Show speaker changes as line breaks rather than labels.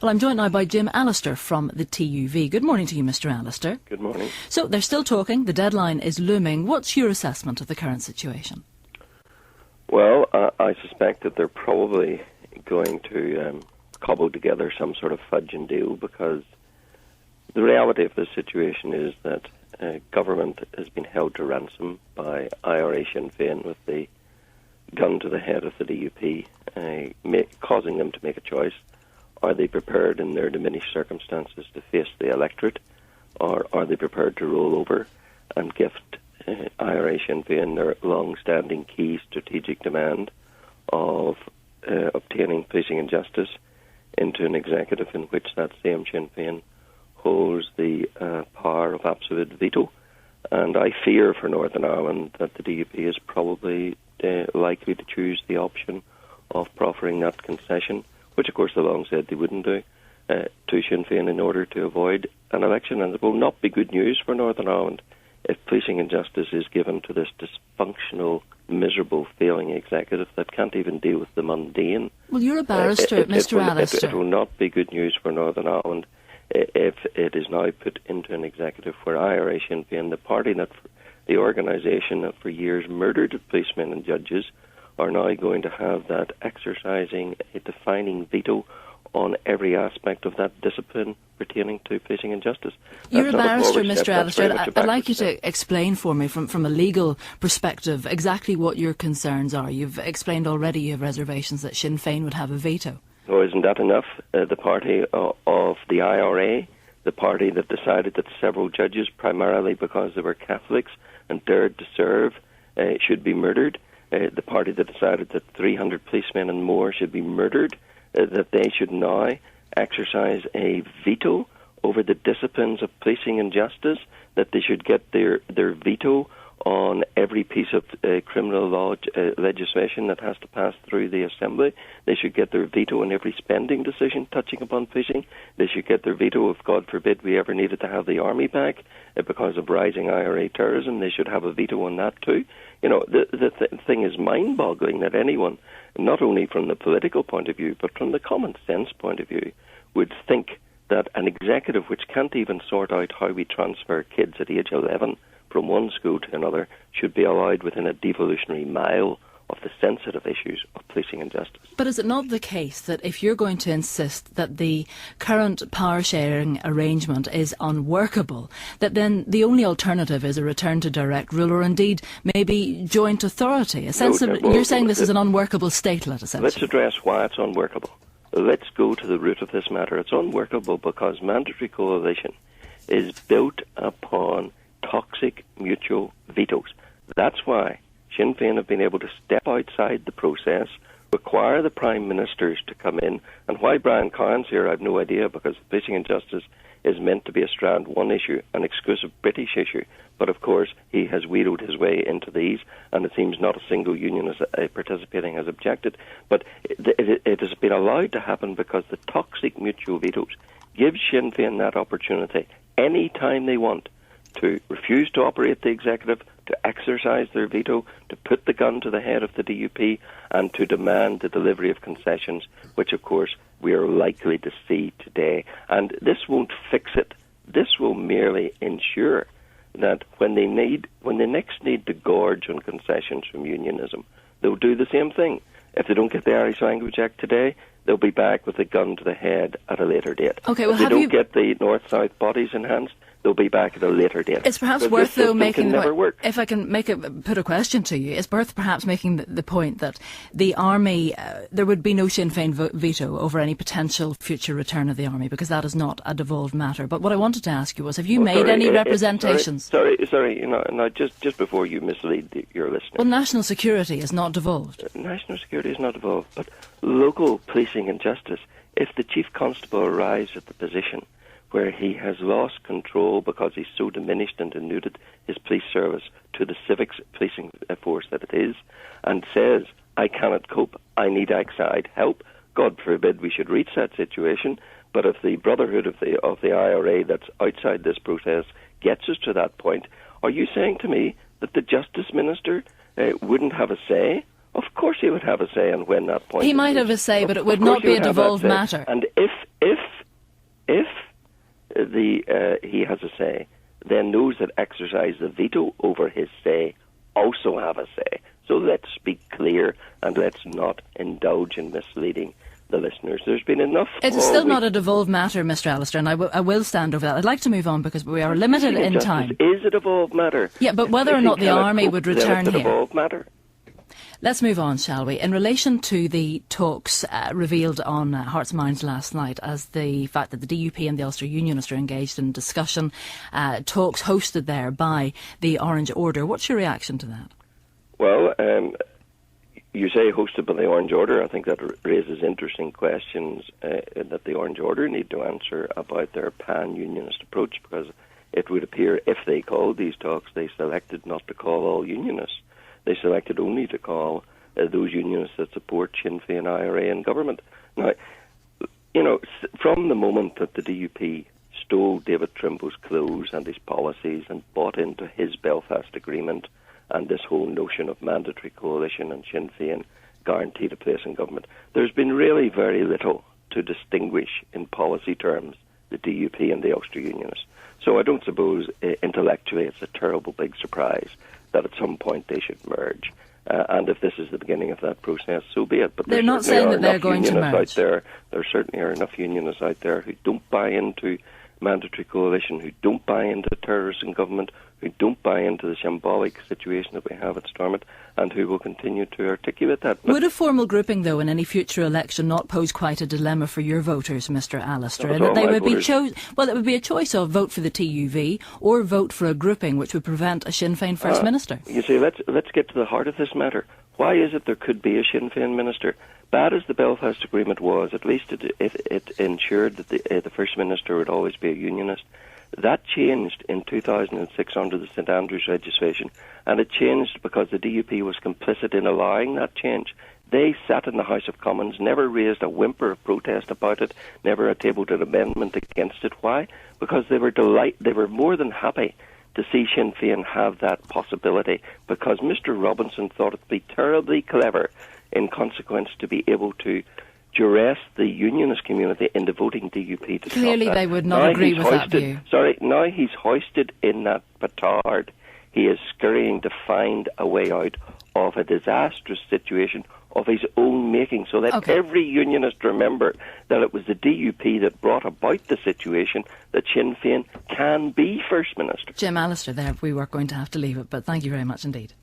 Well, I'm joined now by Jim Allister from the TUV. Good morning to you, Mr. Allister.
Good morning.
So they're still talking. The deadline is looming. What's your assessment of the current situation?
Well, I suspect that they're probably going to cobble together some sort of fudge and deal, because the reality of this situation is that government has been held to ransom by IRA Sinn Féin with the gun to the head of the DUP, causing them to make a choice. Are they prepared in their diminished circumstances to face the electorate, or are they prepared to roll over and gift IRA Sinn Féin their long-standing key strategic demand of obtaining policing and justice into an executive in which that same Sinn Féin holds the power of absolute veto? And I fear for Northern Ireland that the DUP is probably likely to choose the option of proffering that concession, which of course they long said they wouldn't do, to Sinn Féin in order to avoid an election. And it will not be good news for Northern Ireland if policing and justice is given to this dysfunctional, miserable, failing executive that can't even deal with the mundane.
Well, you're a barrister, Mr. Allister.
It will not be good news for Northern Ireland if it is now put into an executive where IRA Sinn Féin, the party that, the organisation that for years murdered policemen and judges, are now going to have that exercising a defining veto on every aspect of that discipline pertaining to policing and justice.
You're a barrister, Mr. Allister. I'd like you to explain for me from a legal perspective exactly what your concerns are. You've explained already you have reservations that Sinn Féin would have a veto.
Oh, isn't that enough? The party of the IRA, the party that decided that several judges, primarily because they were Catholics and dared to serve, should be murdered, the party that decided that 300 policemen and more should be murdered, that they should now exercise a veto over the disciplines of policing and justice, that they should get their veto on every piece of criminal law legislation that has to pass through the Assembly. They should get their veto on every spending decision touching upon policing. They should get their veto if, God forbid, we ever needed to have the army back because of rising IRA terrorism. They should have a veto on that too. You know, the thing is mind-boggling that anyone, not only from the political point of view, but from the common sense point of view, would think that an executive which can't even sort out how we transfer kids at age 11 from one school to another should be allowed within a devolutionary mile of the sensitive issues of policing and justice.
But is it not the case that if you're going to insist that the current power-sharing arrangement is unworkable, that then the only alternative is a return to direct rule, or indeed maybe joint authority? You're saying this is an unworkable statelet, essentially.
Let's address why it's unworkable. Let's go to the root of this matter. It's unworkable because mandatory coalition is built upon toxic mutual vetoes. That's why Sinn Féin have been able to step outside the process, require the Prime Ministers to come in, and why Brian Cowan's here, I've no idea, because policing and justice is meant to be a Strand 1 issue, an exclusive British issue. But of course, he has wheedled his way into these, and it seems not a single union participating has objected. But it has been allowed to happen because the toxic mutual vetoes give Sinn Féin that opportunity any time they want to refuse to operate the executive, to exercise their veto, to put the gun to the head of the DUP, and to demand the delivery of concessions, which of course we are likely to see today. And this won't fix it. This will merely ensure that when they next need to gorge on concessions from unionism, they'll do the same thing. If they don't get the Irish Language Act today, they'll be back with the gun to the head at a later date.
Okay, well,
if they don't get the North-South bodies enhanced, they'll be back at a later date.
It's perhaps worth, though, making the point,
if
I can put a question to you, it's worth perhaps making the point that the Army, there would be no Sinn Féin veto over any potential future return of the Army, because that is not a devolved matter. But what I wanted to ask you was, have you made any representations?
Sorry, no, just before you mislead your listeners.
Well, national security is not devolved.
National security is not devolved, but local policing and justice, if the Chief Constable arrives at the position where he has lost control because he's so diminished and denuded his police service to the civic policing force that it is, and says, I cannot cope, I need outside help. God forbid we should reach that situation, but if the brotherhood of the IRA that's outside this process gets us to that point, are you saying to me that the Justice Minister wouldn't have a say? Of course he would have a say on when that point
He might have a say, but it would not be a devolved matter.
And if he has a say, then those that exercise the veto over his say also have a say. So let's be clear and let's not indulge in misleading the listeners. There's been enough.
It is still not a devolved matter, Mr. Allister, and I will stand over that. I'd like to move on because we are limited in time.
Is a devolved matter?
Yeah, but whether or not the army would return here.
Devolved matter.
Let's move on, shall we? In relation to the talks revealed on Hearts Minds last night, as the fact that the DUP and the Ulster Unionist are engaged in discussion, talks hosted there by the Orange Order. What's your reaction to that?
Well, you say hosted by the Orange Order. I think that raises interesting questions that the Orange Order need to answer about their pan-unionist approach, because it would appear if they called these talks, they selected not to call all unionists. They selected only to call those unionists that support Sinn Féin, IRA and government. Now, from the moment that the DUP stole David Trimbow's clothes and his policies and bought into his Belfast Agreement and this whole notion of mandatory coalition and Sinn Féin guaranteed a place in government, there's been really very little to distinguish in policy terms the DUP and the Ulster Unionists. So I don't suppose intellectually it's a terrible big surprise that at some point they should merge. And if this is the beginning of that process, so be it. But
they're not saying that they're going to merge.
There certainly are enough unionists out there who don't buy into mandatory coalition, who don't buy into terrorists in government, who don't buy into the shambolic situation that we have at Stormont, and who will continue to articulate that. But
would a formal grouping, though, in any future election not pose quite a dilemma for your voters, Mr. Allister?
And
that they would be well, it would be a choice of vote for the TUV or vote for a grouping which would prevent a Sinn Féin First Minister.
You see, let's get to the heart of this matter. Why is it there could be a Sinn Féin minister? Bad as the Belfast Agreement was, at least it ensured that the First Minister would always be a unionist. That changed in 2006 under the St Andrews legislation, and it changed because the DUP was complicit in allowing that change. They sat in the House of Commons, never raised a whimper of protest about it, never tabled an amendment against it. Why? Because they were more than happy to see Sinn Féin have that possibility, because Mr Robinson thought it would be terribly clever in consequence to be able to duress the unionist community into voting DUP to
Clearly
stop that.
They would not agree with that view.
Now he's hoisted in that petard. He is scurrying to find a way out of a disastrous situation of his own making, so that every unionist remember that it was the DUP that brought about the situation that Sinn Féin can be First Minister.
Jim Allister, there we were going to have to leave it, but thank you very much indeed.